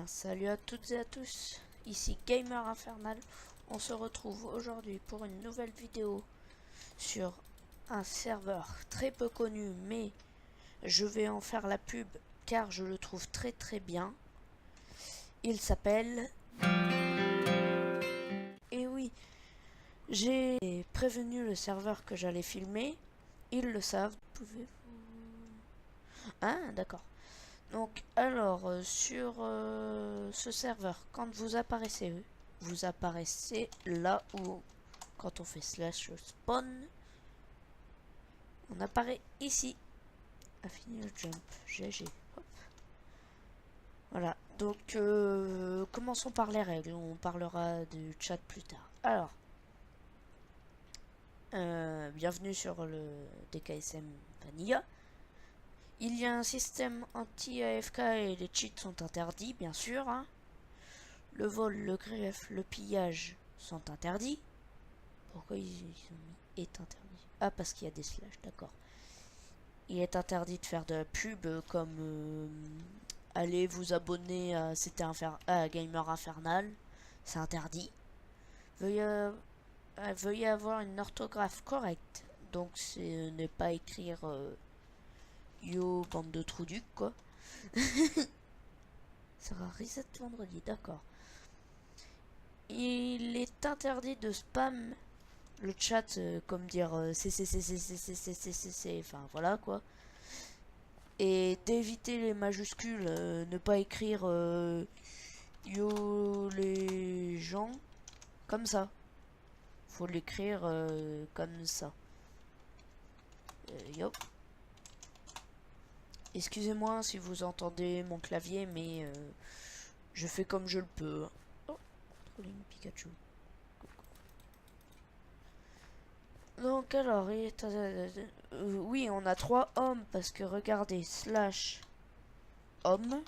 bien, salut à toutes et à tous, ici Gamer Infernal. On se retrouve aujourd'hui pour une nouvelle vidéo sur un serveur très peu connu, mais je vais en faire la pub car je le trouve très bien. Il s'appelle... Et oui, j'ai prévenu le serveur que j'allais filmer, ils le savent. Pouvez-vous... Ah, d'accord. Donc, alors, sur ce serveur, quand vous apparaissez là où, quand on fait slash spawn, on apparaît ici. Affine jump, GG. Hop. Voilà, donc, commençons par les règles. On parlera du chat plus tard. Alors, bienvenue sur le DKSM Vanilla. Il y a un système anti-AFK et les cheats sont interdits, bien sûr. Hein. Le vol, le greffe, le pillage sont interdits. Pourquoi ils ont mis est interdit? Ah, parce qu'il y a des slash, d'accord. Il est interdit de faire de la pub comme allez vous abonner à Gamer Infernal. C'est interdit. Veuillez avoir une orthographe correcte. Donc, ce n'est pas écrire yo, bande de trous ducs, quoi. Ça sera reset vendredi, d'accord. Il est interdit de spam le chat comme dire c'est, enfin voilà quoi. Et d'éviter les majuscules, ne pas écrire yo les gens comme ça. Faut l'écrire comme ça. Yo. Excusez-moi si vous entendez mon clavier, mais je fais comme je le peux. Oh, controlling Pikachu. Donc alors, oui, on a 3 hommes parce que regardez, slash homme,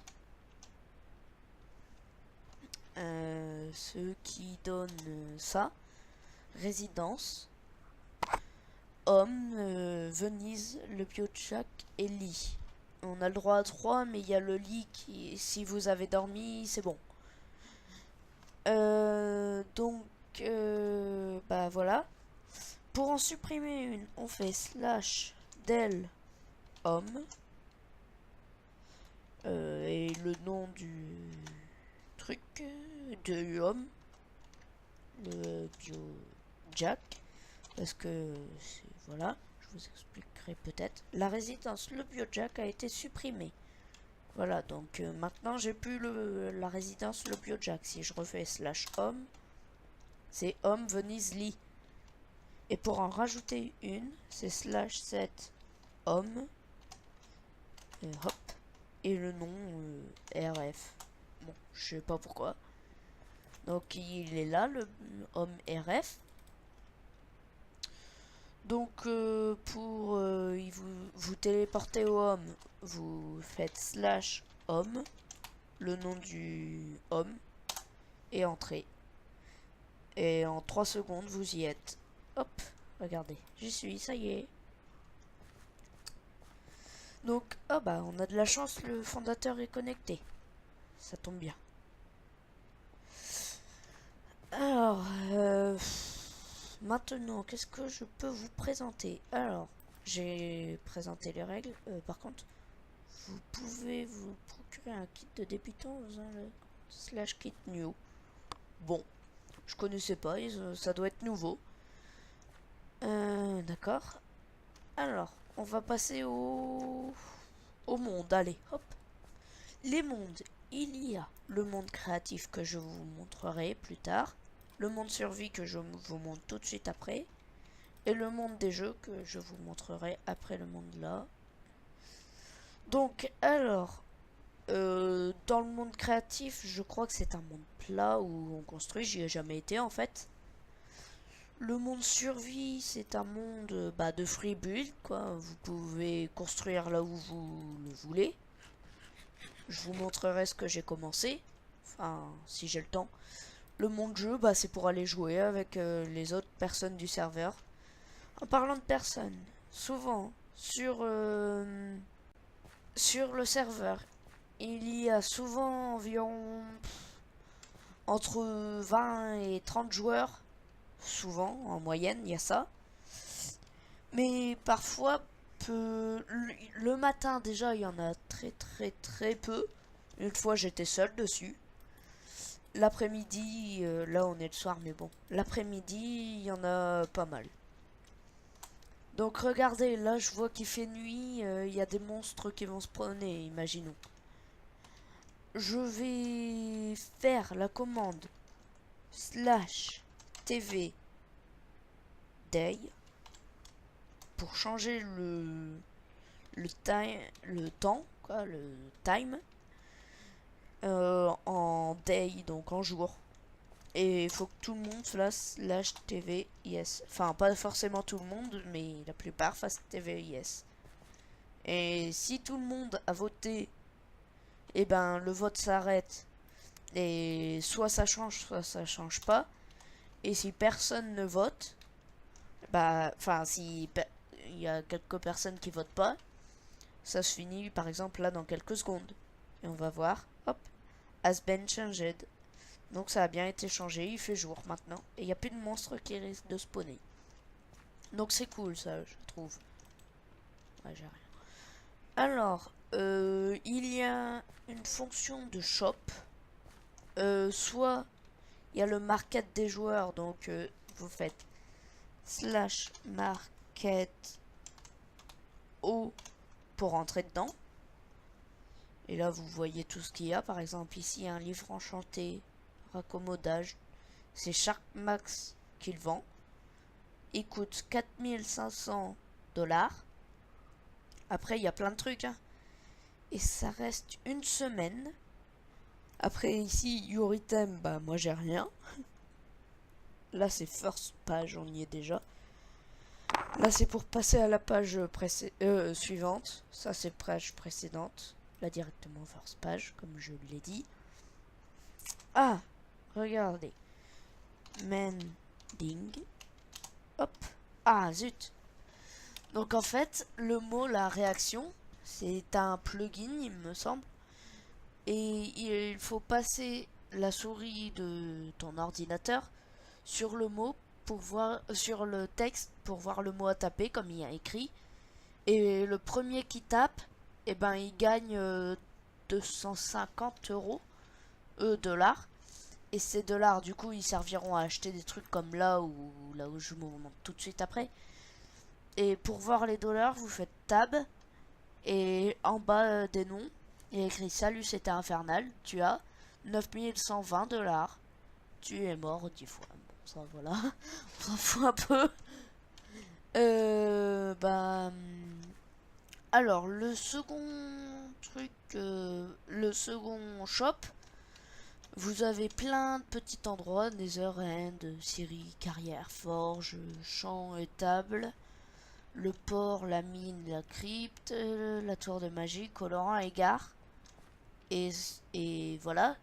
ce qui donne ça, résidence, homme, Venise, le Biojack et lit. On a le droit à 3, mais il y a le lit qui, si vous avez dormi, c'est bon. Donc, bah voilà. Pour en supprimer une, on fait slash del homme et le nom du truc de homme, le Biojack, parce que voilà, je vous expliquerai peut-être. La résidence, le Biojack a été supprimé. Voilà, donc maintenant j'ai plus la résidence, le Biojack. Si je refais slash homme, c'est homme Venise lit. Et pour en rajouter une, c'est slash set homme, hop, et le nom RF. Bon, je sais pas pourquoi. Donc il est là, le homme RF. Donc pour vous téléporter au homme, vous faites slash homme, le nom du homme, et entrée. Et en 3 secondes, vous y êtes. Hop, regardez, j'y suis, ça y est. Donc, oh bah, on a de la chance, le fondateur est connecté. Ça tombe bien. Alors, maintenant, qu'est-ce que je peux vous présenter? Alors, j'ai présenté les règles. Par contre, vous pouvez vous procurer un kit de débutant dans un slash kit new. Bon, je connaissais pas, ça doit être nouveau. D'accord. Alors, on va passer au monde. Allez, hop. Les mondes. Il y a le monde créatif que je vous montrerai plus tard. Le monde survie que je vous montre tout de suite après. Et le monde des jeux que je vous montrerai après le monde là. Donc, alors, dans le monde créatif, je crois que c'est un monde plat où on construit. J'y ai jamais été en fait. Le monde survie, c'est un monde de free build, quoi. Vous pouvez construire là où vous le voulez. Je vous montrerai ce que j'ai commencé. Enfin, si j'ai le temps. Le monde jeu, c'est pour aller jouer avec les autres personnes du serveur. En parlant de personnes, souvent sur le serveur, il y a souvent environ entre 20 et 30 joueurs. Souvent, en moyenne, il y a ça. Mais parfois, le matin déjà, il y en a très peu. Une fois, j'étais seul dessus. L'après-midi, là on est le soir, mais bon. L'après-midi, il y en a pas mal. Donc regardez, là je vois qu'il fait nuit, il y a des monstres qui vont spawner, imaginons. Je vais faire la commande slash TV day pour changer le temps, quoi, le time en day, donc en jour. Et il faut que tout le monde fasse slash TV yes. Enfin, pas forcément tout le monde, mais la plupart fassent TV yes. Et si tout le monde a voté, et ben le vote s'arrête. Et soit ça change pas. Et si personne ne vote, bah, enfin, si il y a quelques personnes qui votent pas, ça se finit par exemple là dans quelques secondes. Et on va voir, hop, has been changed. Donc ça a bien été changé, il fait jour maintenant. Et il n'y a plus de monstres qui risquent de spawner. Donc c'est cool ça, je trouve. Ouais, j'ai rien. Alors, il y a une fonction de shop. Soit il y a le market des joueurs, donc vous faites slash market O pour entrer dedans. Et là vous voyez tout ce qu'il y a. Par exemple ici un livre enchanté, raccommodage. C'est Shark Max qui le vend. Il coûte 4500 $. Après il y a plein de trucs. Hein. Et ça reste une semaine. Après ici Yuritem, bah moi j'ai rien. Là c'est first page, on y est déjà. Là c'est pour passer à la page suivante. Ça c'est page précédente. Là directement first page, comme je l'ai dit. Ah, regardez. Mending. Hop. Ah zut. Donc en fait, le mot la réaction, c'est un plugin il me semble. Et il faut passer la souris de ton ordinateur sur le mot pour voir sur le texte pour voir le mot à taper comme il y a écrit. Et le premier qui tape, eh ben il gagne 250 $. Et ces dollars, du coup, ils serviront à acheter des trucs comme là où je vous montre tout de suite après. Et pour voir les dollars, vous faites tab et en bas des noms, il y a écrit salut, c'était infernal. Tu as 9120 $. Tu es mort 10 fois. Bon, ça voilà, on s'en fout un peu. Bah, alors le second truc, le second shop, vous avez plein de petits endroits, Netherend, scierie, carrière, forge, champ et table, le port, la mine, la crypte, la tour de magie, colorant et gare. Et voilà.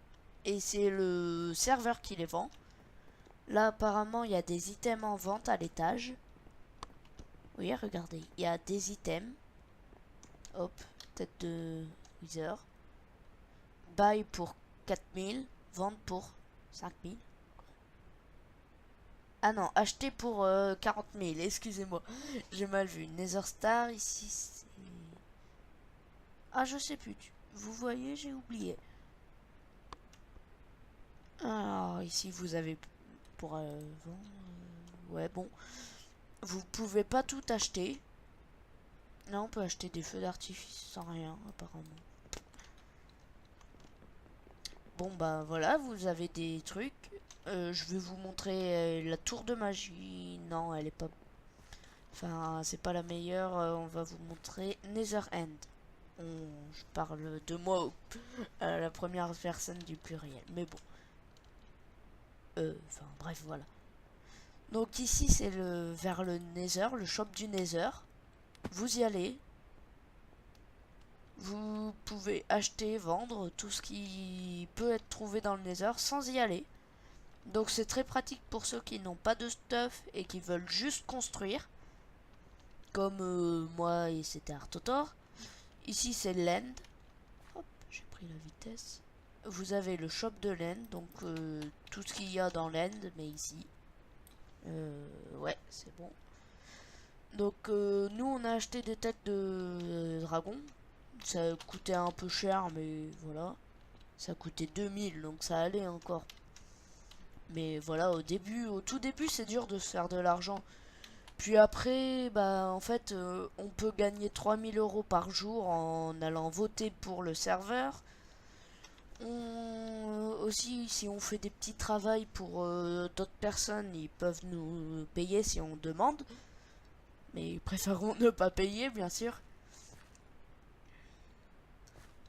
Et c'est le serveur qui les vend. Là apparemment il y a des items en vente à l'étage. Oui, regardez, il y a des items. Hop, tête de Wither. Buy pour 4000, vente pour 5000. Ah non, acheter pour 40 000, excusez-moi, j'ai mal vu. Nether Star, ici c'est... Ah, je sais plus, vous voyez, j'ai oublié. Alors, ici vous avez pour ouais, bon. Vous pouvez pas tout acheter. Là, on peut acheter des feux d'artifice sans rien, apparemment. Bon, bah voilà, vous avez des trucs. Je vais vous montrer la tour de magie. Non, elle est pas... Enfin, c'est pas la meilleure. On va vous montrer Netherend. Je parle de moi à la première personne du pluriel. Mais bon. Enfin, bref, voilà. Donc ici, c'est vers le Nether, le shop du Nether. Vous y allez. Vous pouvez acheter, vendre tout ce qui peut être trouvé dans le Nether sans y aller. Donc c'est très pratique pour ceux qui n'ont pas de stuff et qui veulent juste construire. Comme moi et c'était Artotor. Ici c'est Land. Hop, j'ai pris pris la vitesse. Vous avez le shop de l'end, donc tout ce qu'il y a dans l'end, mais ici. Ouais, c'est bon. Donc nous on a acheté des têtes de dragon. Ça coûtait un peu cher, mais voilà. Ça coûtait 2000, donc ça allait encore. Mais voilà, au tout début, c'est dur de se faire de l'argent. Puis après, bah en fait, on peut gagner 3000 euros par jour en allant voter pour le serveur. Aussi, si on fait des petits travails pour d'autres personnes, ils peuvent nous payer si on demande. Mais ils préféreront ne pas payer, bien sûr.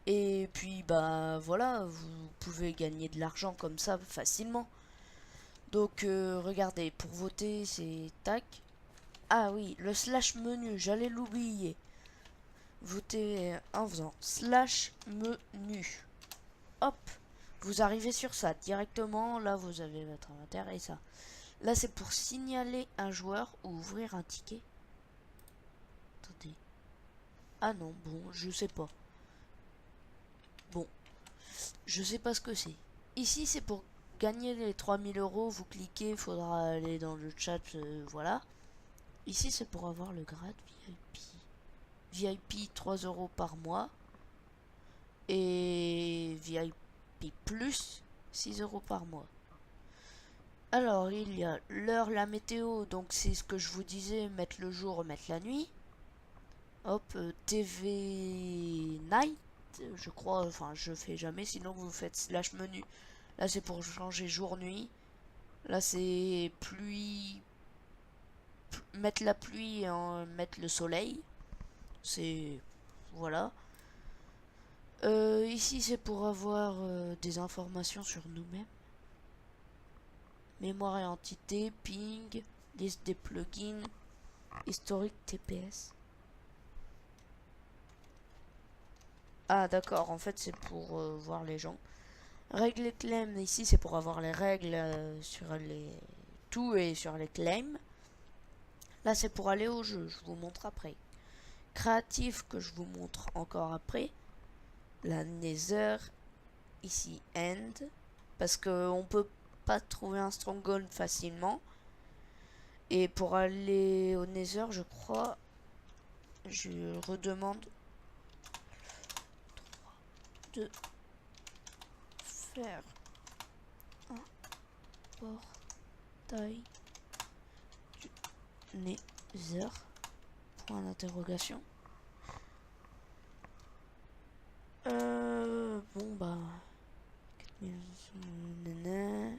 Et puis, bah voilà, vous pouvez gagner de l'argent comme ça facilement. Donc, regardez, pour voter, c'est tac. Ah oui, le slash menu, j'allais l'oublier. Voter en faisant slash menu. Hop, vous arrivez sur ça directement. Là, vous avez votre inventaire et ça. Là, c'est pour signaler un joueur ou ouvrir un ticket. Attendez. Ah non, bon, je sais pas. Bon, je sais pas ce que c'est. Ici, c'est pour gagner les 3000 euros. Vous cliquez, il faudra aller dans le chat, voilà. Ici, c'est pour avoir le grade VIP. VIP 3 euros par mois. Et VIP plus 6 euros par mois. Alors, il y a l'heure, la météo. Donc, c'est ce que je vous disais, mettre le jour, mettre la nuit. Hop, TV Night, je crois, enfin je fais jamais, sinon vous faites slash menu. Là c'est pour changer jour-nuit. Là c'est pluie, mettre la pluie et mettre le soleil. C'est, voilà. Ici c'est pour avoir des informations sur nous-mêmes. Mémoire et entité, ping, liste des plugins, historique TPS. Ah d'accord, en fait c'est pour voir les gens. Règles et claims, ici c'est pour avoir les règles sur les tout et sur les claims. Là c'est pour aller au jeu, je vous montre après. Créatif que je vous montre encore après. La Nether, ici End, parce qu'on peut pas trouver un stronghold facilement. Et pour aller au Nether, je crois, je redemande de faire un portail du Nether, point d'interrogation. Bon bah 4000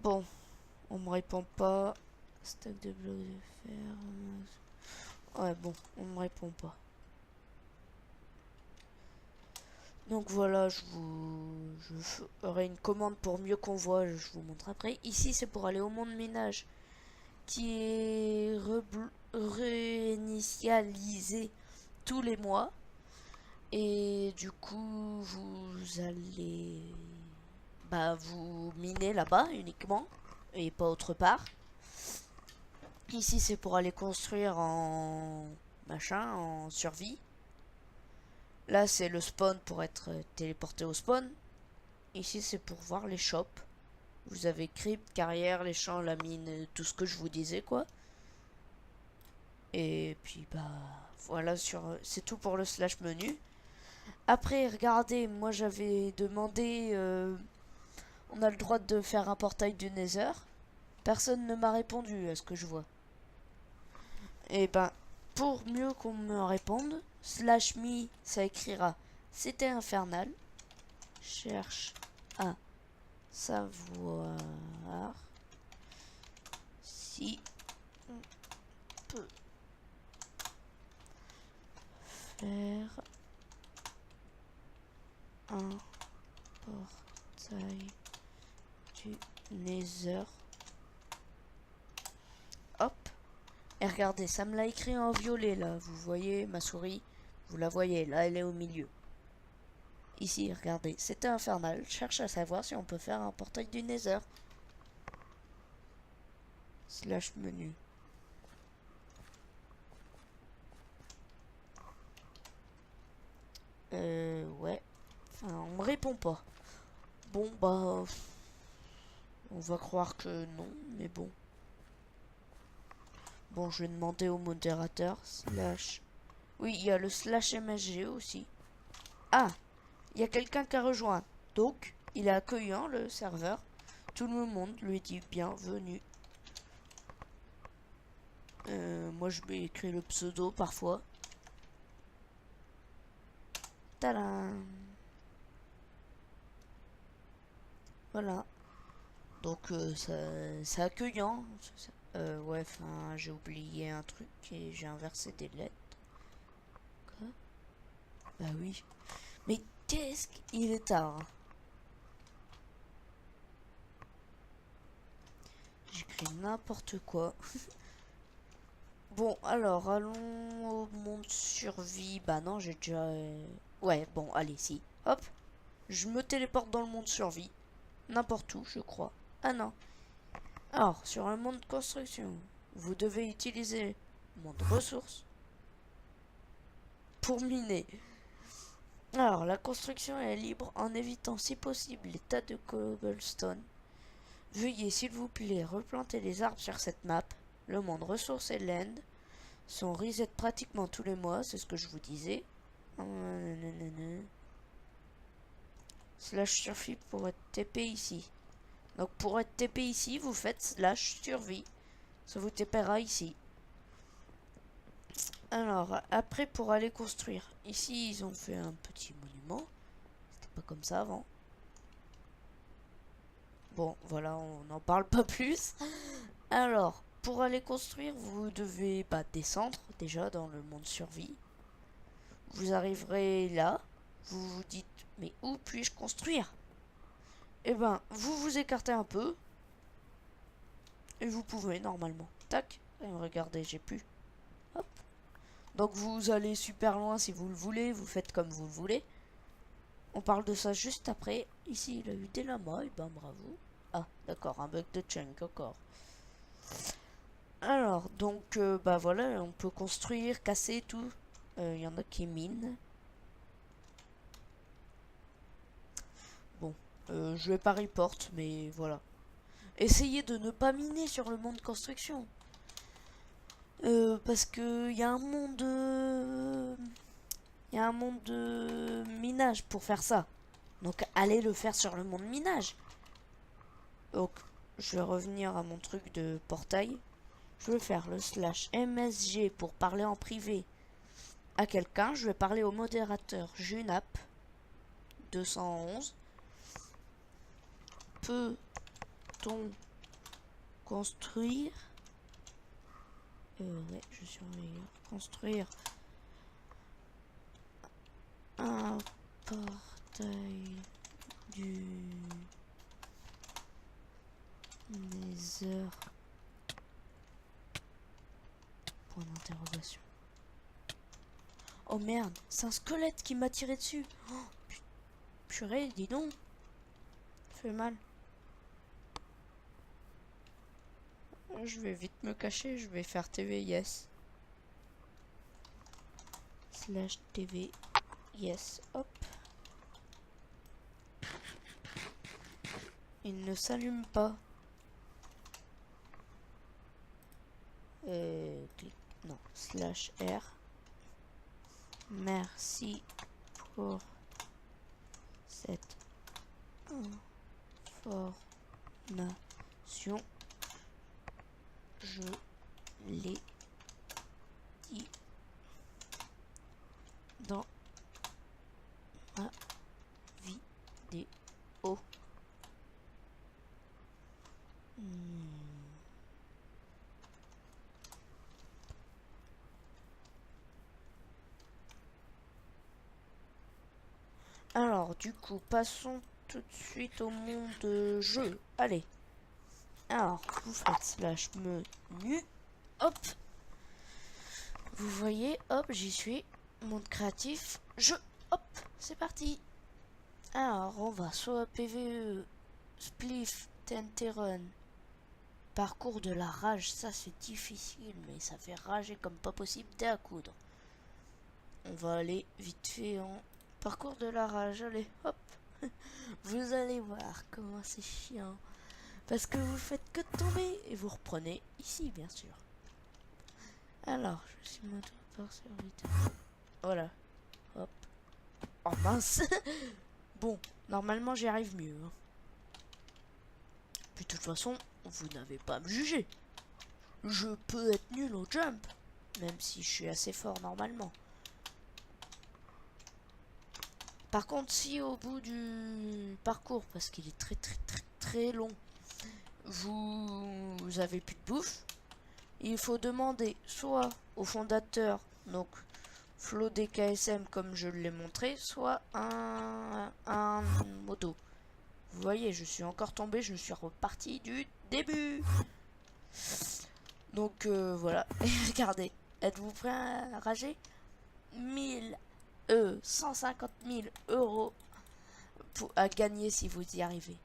bon, on me répond pas. Stack de blocs de fer. Ouais, bon, on me répond pas. Donc voilà, je ferai une commande pour mieux qu'on voit, je vous montre après. Ici, c'est pour aller au monde ménage qui est réinitialisé tous les mois. Et du coup, vous allez vous miner là-bas uniquement et pas autre part. Ici, c'est pour aller construire en en survie. Là, c'est le spawn pour être téléporté au spawn. Ici, c'est pour voir les shops. Vous avez crypt, carrière, les champs, la mine, tout ce que je vous disais, quoi. Et puis, voilà, c'est tout pour le slash menu. Après, regardez, moi, j'avais demandé... on a le droit de faire un portail du Nether. Personne ne m'a répondu à ce que je vois. Et pour mieux qu'on me réponde, slash me, ça écrira c'était infernal. Cherche à savoir si on peut faire un portail du Nether. Hop. Et regardez, ça me l'a écrit en violet là. Vous voyez ma souris? Vous la voyez, là elle est au milieu. Ici, regardez, c'était infernal. Cherche à savoir si on peut faire un portail du Nether. slash menu. Ouais. Enfin, on me répond pas. Bon, bah... On va croire que non, mais bon. Bon, je vais demander au modérateur. Slash... Oui, il y a le slash MSG aussi. Ah, il y a quelqu'un qui a rejoint. Donc, il est accueillant, le serveur. Tout le monde lui dit bienvenue. Moi, je vais écrire le pseudo parfois. Tadam! Voilà. Donc, c'est accueillant. Ouais, enfin, j'ai oublié un truc et j'ai inversé des lettres. Quoi? Bah oui. Mais qu'est-ce qu'il est tard, hein. J'écris n'importe quoi. Bon, alors, allons au monde survie. Bah non, j'ai déjà... Ouais, bon, allez, si. Hop. Je me téléporte dans le monde survie. N'importe où, je crois. Ah non. Alors, sur un monde construction, vous devez utiliser monde ressources pour miner. Alors, la construction est libre en évitant si possible les tas de cobblestone. Veuillez s'il vous plaît replanter les arbres sur cette map. Le monde ressources et land sont reset pratiquement tous les mois, c'est ce que je vous disais. Slash survie pour être TP ici. Donc pour être TP ici, vous faites slash survie. Ça vous TPera ici. Alors, après pour aller construire. Ici, ils ont fait un petit monument. C'était pas comme ça avant. Bon, voilà, on n'en parle pas plus. Alors, pour aller construire, vous devez descendre déjà dans le monde survie. Vous arriverez là. Vous vous dites, mais où puis-je construire? Eh ben, vous vous écartez un peu. Et vous pouvez normalement. Tac. Et regardez, j'ai plus. Hop. Donc vous allez super loin si vous le voulez. Vous faites comme vous le voulez. On parle de ça juste après. Ici, il a eu des lamas. Et ben, bravo. Ah, d'accord. Un bug de chunk encore. Alors, donc, bah voilà. On peut construire, casser, tout. Il y en a qui minent. Bon. Je vais pas report, mais voilà. Essayez de ne pas miner sur le monde construction. Parce que il y a un monde de minage pour faire ça. Donc allez le faire sur le monde minage. Donc je vais revenir à mon truc de portail. Je vais faire le slash MSG pour parler en privé à quelqu'un. Je vais parler au modérateur Junap 211. Peut-on construire ouais, je suis meilleur. Construire un portail du Nether. Point d'interrogation. Oh merde, c'est un squelette qui m'a tiré dessus. Oh, purée, dis donc. Ça fait mal. Je vais vite me cacher, je vais faire TV yes. Slash TV yes, hop. Il ne s'allume pas. Clic, non, slash R. Merci pour cette information. Je l'ai dit dans ma vidéo. Alors, du coup, passons tout de suite au monde jeu. Allez. Alors, vous faites slash menu. Hop. Vous voyez, hop, j'y suis. Monde créatif, jeu. Hop, c'est parti. Alors, on va soit PVE, Spliff, TNT Run. Parcours de la rage, ça c'est difficile, mais ça fait rager comme pas possible dès à coudre. On va aller vite fait en parcours de la rage, allez, hop. Vous allez voir comment c'est chiant. Parce que vous faites que tomber et vous reprenez ici, bien sûr. Alors, je suis mon tour par serviteur. Voilà, hop. Oh mince. Bon, normalement j'y arrive mieux. Hein. Puis de toute façon, vous n'avez pas à me juger. Je peux être nul au jump, même si je suis assez fort normalement. Par contre, si au bout du parcours, parce qu'il est très long, vous avez plus de bouffe, il faut demander soit au fondateur, donc Flo DKSM comme je l'ai montré, soit un moto. Vous voyez, je suis encore tombé, je suis reparti du début. Donc voilà, et regardez, êtes-vous prêts à rager 150 000 euros à gagner si vous y arrivez.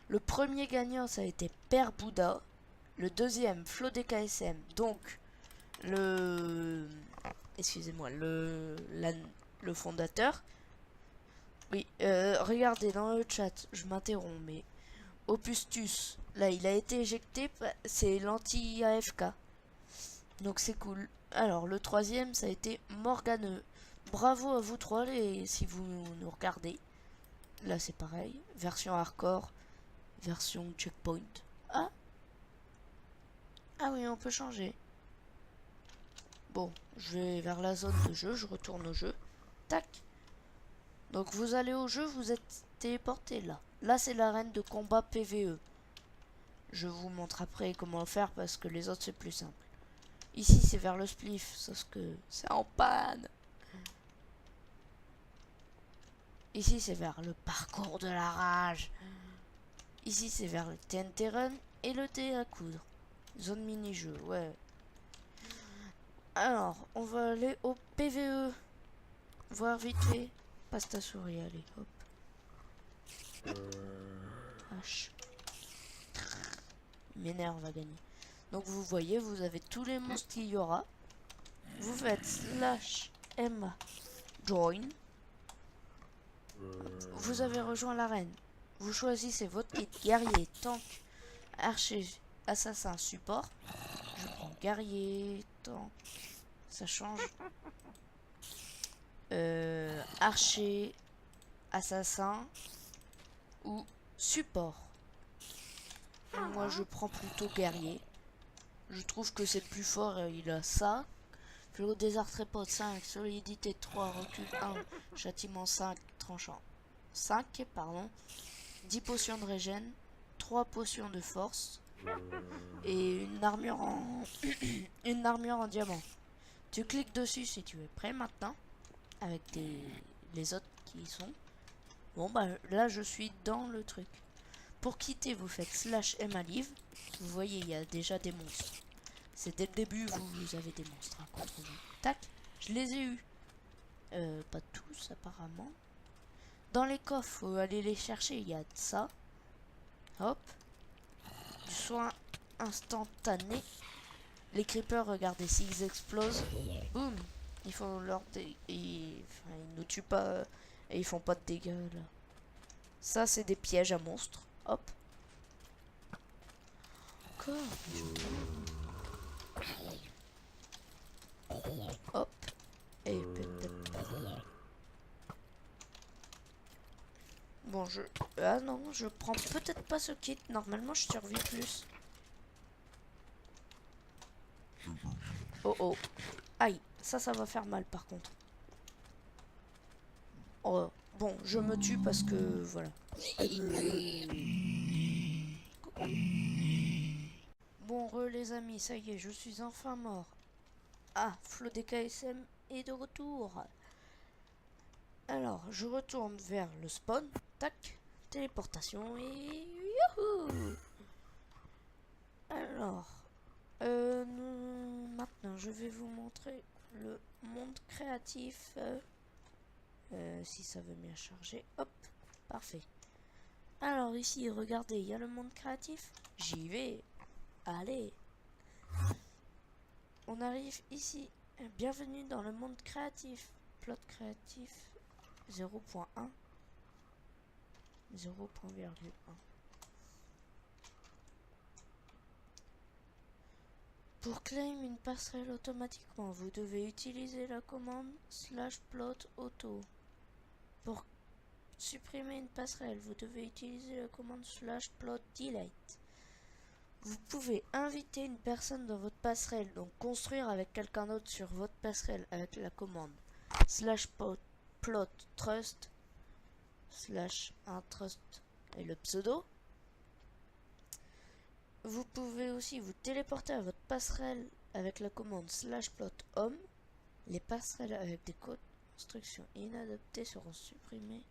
Le premier gagnant, ça a été Père Bouddha. Le deuxième, Flo DKSM. Donc, excusez-moi, le fondateur. Oui, regardez dans le chat, je m'interromps, mais Opustus, là, il a été éjecté, c'est l'anti-AFK. Donc c'est cool. Alors, le troisième, ça a été Morganeux. Bravo à vous trois, si vous nous regardez. Là, c'est pareil. Version hardcore, version checkpoint. Ah oui, on peut changer. Bon, je vais vers la zone de jeu, je retourne au jeu. Tac. Donc vous allez au jeu, vous êtes téléporté là. Là, c'est l'arène de combat PVE. Je vous montre après comment faire parce que les autres, c'est plus simple. Ici, c'est vers le spliff, sauf que c'est en panne. Ici, c'est vers le parcours de la rage. Ici, c'est vers le TNT Run et le thé à coudre. Zone mini-jeu, ouais. Alors, on va aller au PVE. Voir vite fait. Passe ta souris, allez, hop. H. Il m'énerve à gagner. Donc, vous voyez, vous avez tous les monstres qu'il y aura. Vous faites slash M join. Vous avez rejoint l'arène. Vous choisissez votre kit guerrier, tank, archer, assassin, support. Je prends guerrier, tank. Ça change. Archer, assassin ou support. Moi je prends plutôt guerrier. Je trouve que c'est le plus fort. Il a ça. Fléau désert trépode 5, solidité 3, recul 1, châtiment 5, tranchant 5, pardon. 10 potions de régène, 3 potions de force et une armure en une armure en diamant. Tu cliques dessus si tu es prêt maintenant avec les autres qui y sont. Bon bah là je suis dans le truc. Pour quitter vous faites slash M à livre. Vous voyez il y a déjà des monstres. C'est dès le début vous avez des monstres hein, contre vous. Tac, je les ai eus. Pas tous apparemment. Dans les coffres, faut aller les chercher, il y a ça. Hop. Du soin instantané. Les creepers, regardez, s'ils explosent, boum. Il faut leur ils nous tuent pas et ils font pas de dégâts là. Ça c'est des pièges à monstres. Hop. Encore. Hop. Et bon ah non, je prends peut-être pas ce kit. Normalement je survis plus. Oh. Aïe, ça va faire mal par contre. Oh, bon, je me tue parce que voilà. Bon, les amis, ça y est, je suis enfin mort. Ah, Flo DKSM est de retour. Alors, je retourne vers le spawn. Tac, téléportation et youhou. Alors, maintenant, je vais vous montrer le monde créatif. Si ça veut bien charger, hop, parfait. Alors ici, regardez, il y a le monde créatif. J'y vais. Allez. On arrive ici. Bienvenue dans le monde créatif. Plot créatif 0.1. 0.1. Pour claim une passerelle automatiquement, vous devez utiliser la commande /plot auto. Pour supprimer une passerelle, vous devez utiliser la commande /plot delete. Vous pouvez inviter une personne dans votre passerelle, donc construire avec quelqu'un d'autre sur votre passerelle avec la commande /plot trust /un trust et le pseudo. Vous pouvez aussi vous téléporter à votre passerelle avec la commande /plot home. Les passerelles avec des constructions inadaptées seront supprimées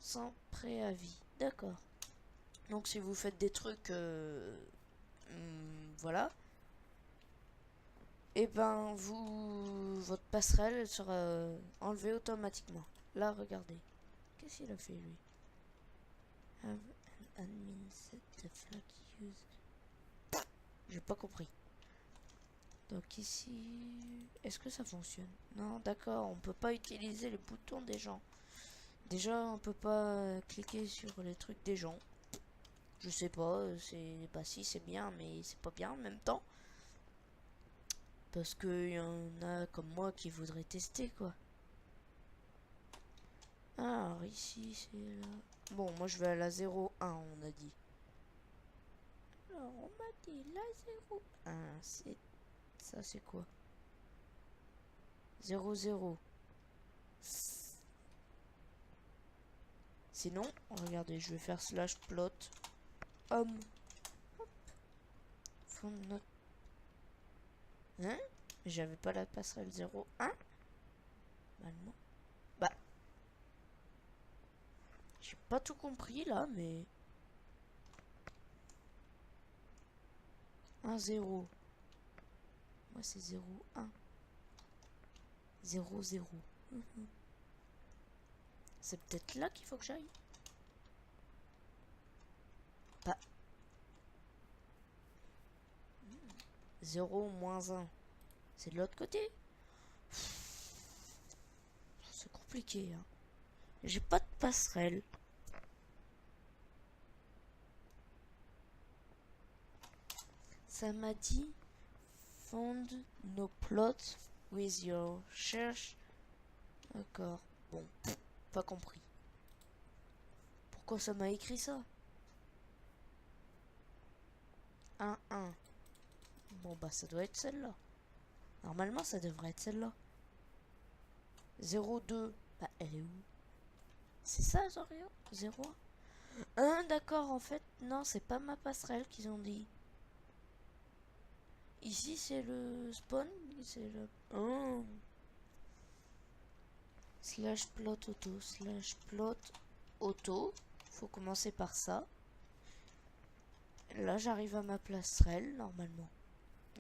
sans préavis. D'accord. Donc si vous faites des trucs, voilà, et ben votre passerelle elle sera enlevée automatiquement. Là, regardez. Qu'est-ce qu'il a fait lui? Have an admin set the flag use. J'ai pas compris. Donc ici, est-ce que ça fonctionne? Non, d'accord, on peut pas utiliser les boutons des gens. Déjà, on peut pas cliquer sur les trucs des gens. Je sais pas, c'est bah si c'est bien, mais c'est pas bien en même temps. Parce qu'il y en a comme moi qui voudraient tester quoi. Alors ici c'est là. Bon, moi je vais à la 0,1 on a dit. Alors on m'a dit la 0,1 c'est... Ça c'est quoi? 0,0. Sinon, regardez, je vais faire /plot homme. Hein? J'avais pas la passerelle 0,1. Bah non. Bah. J'ai pas tout compris là, mais... 1, 0. Moi c'est 0,1. 0, 0. C'est peut-être là qu'il faut que j'aille. Bah. 0, moins 1. C'est de l'autre côté. C'est compliqué, hein. J'ai pas de passerelle. Ça m'a dit found no plot with your cherche. D'accord. Bon, pas compris. Pourquoi ça m'a écrit ça? 1, 1. Bon bah ça doit être celle-là. Normalement ça devrait être celle-là. 0, 2. Bah elle est où? C'est ça, Zorio? 0, 1. D'accord, en fait, non, c'est pas ma passerelle qu'ils ont dit. Ici, c'est le spawn. C'est le... Oh. /plot auto. /plot auto. Faut commencer par ça. Là, j'arrive à ma passerelle, normalement.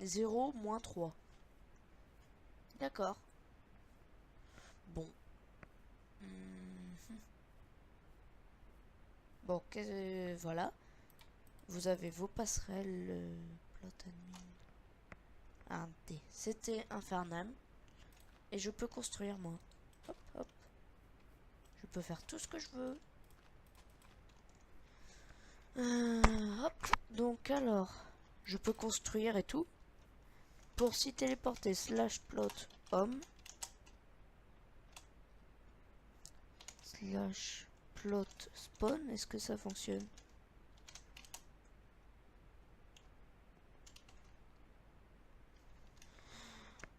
0, moins 3. D'accord. Bon. Bon, voilà. Vous avez vos passerelles. Plot admin. Un D. C'était infernal. Et je peux construire, moi. Hop, hop. Je peux faire tout ce que je veux. Hop. Donc, alors, je peux construire et tout. Pour s'y téléporter, /plot homme. /plot spawn. Est-ce que ça fonctionne?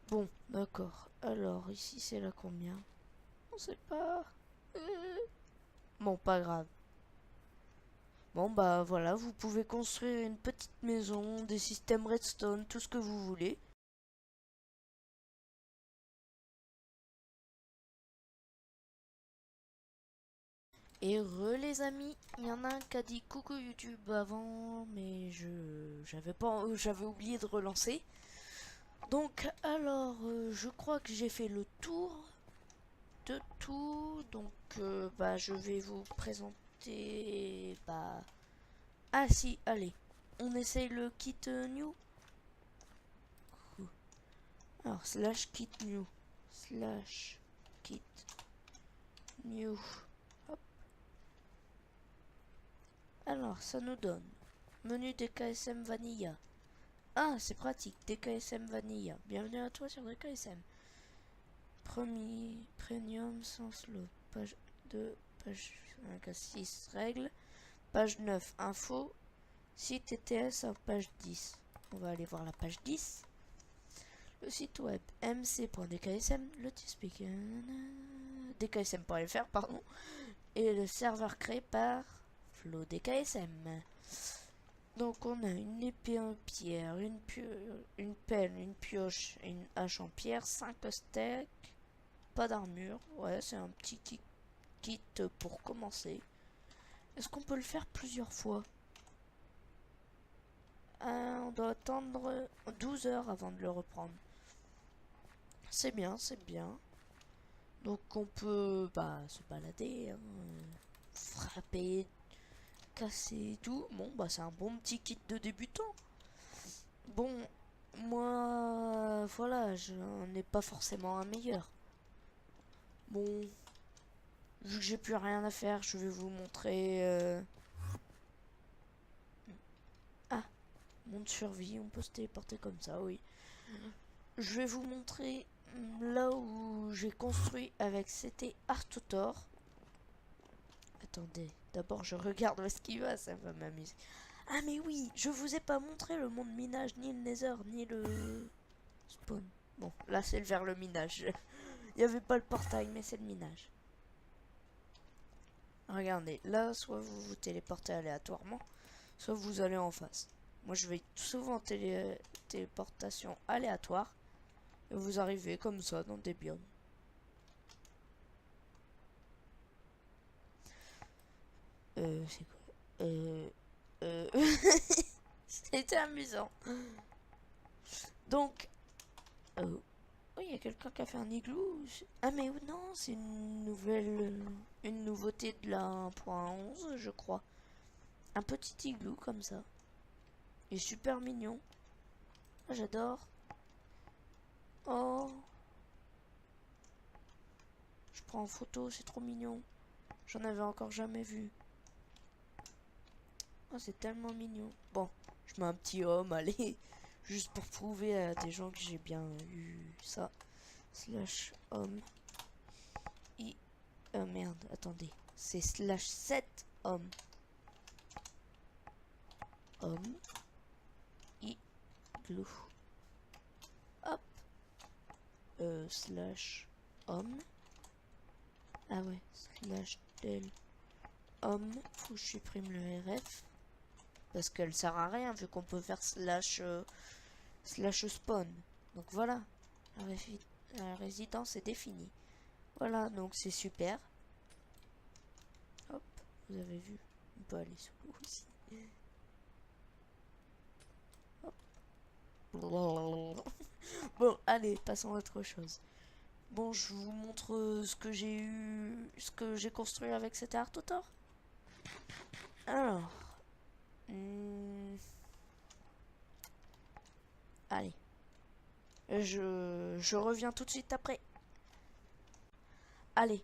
Bon, d'accord. Alors, ici, c'est la combien? On sait pas. Bon, pas grave. Bon, bah voilà, vous pouvez construire une petite maison, des systèmes redstone, tout ce que vous voulez. Et les amis, il y en a un qui a dit coucou YouTube avant, mais j'avais oublié de relancer. Donc alors, je crois que j'ai fait le tour de tout, donc bah je vais vous présenter et bah... Ah si, allez. On essaye le kit new. Alors, slash kit new. Slash kit new. Hop. Alors, ça nous donne menu DKSM Vanilla. Ah, c'est pratique, DKSM Vanilla. Bienvenue à toi sur DKSM. Premier premium sans slow. Page 2, page 5 à 6 règles. Page 9 info. Site TTS à page 10. On va aller voir la page 10. Le site web mc.dksm, le TeamSpeak dksm.fr pardon, et le serveur créé par FlowDKSM. Donc on a une épée en pierre, une pelle, une pioche et une hache en pierre, 5 steaks, pas d'armure. Ouais, c'est un petit kit pour commencer. Est-ce qu'on peut le faire plusieurs fois? On doit attendre 12 heures avant de le reprendre. C'est bien, c'est bien. Donc on peut se balader, hein, frapper, casser et tout. Bon bah c'est un bon petit kit de débutant. Bon, moi voilà, je n'ai pas forcément un meilleur. Bon, vu que j'ai plus rien à faire, je vais vous montrer... Ah, monde survie, on peut se téléporter comme ça, oui. Je vais vous montrer là où j'ai construit avec CT Artotor. Attendez, d'abord je regarde où est-ce qu'il va, ça va m'amuser. Ah mais oui, je vous ai pas montré le monde minage, ni le nether, ni le spawn. Bon, là c'est vers le minage. Il n'y avait pas le portail, mais c'est le minage. Regardez, là, soit vous vous téléportez aléatoirement, soit vous allez en face. Moi je vais souvent téléportation aléatoire. Et vous arrivez comme ça dans des biomes. C'est quoi? C'était amusant. Donc, oh, il y a quelqu'un qui a fait un igloo. Ah mais non, c'est une nouveauté de la 1.11, je crois. Un petit igloo comme ça. Il est super mignon. Ah, j'adore. Oh. Je prends en photo, c'est trop mignon. J'en avais encore jamais vu. Oh, c'est tellement mignon. Bon, je mets un petit homme, allez. Juste pour prouver à des gens que j'ai bien eu ça. Slash homme. Merde, attendez. C'est slash 7 homme. Homme. Igloo. Hop. Slash homme. Ah ouais, slash del homme. Faut que je supprime le RF. Parce qu'elle sert à rien vu qu'on peut faire slash spawn. Donc voilà, la résidence est définie. Voilà, donc c'est super. Hop, vous avez vu, on peut aller sous l'eau aussi. Hop. Bon, allez, passons à autre chose. Bon, je vous montre ce que j'ai construit avec cet Artotor. Alors, allez, je reviens tout de suite après. Allez,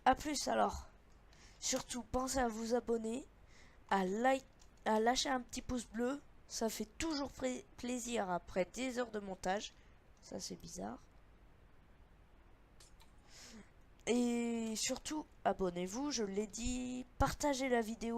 à plus alors. Surtout, pensez à vous abonner, à lâcher un petit pouce bleu. Ça fait toujours plaisir après des heures de montage. Ça, c'est bizarre. Et surtout, abonnez-vous, je l'ai dit. Partagez la vidéo.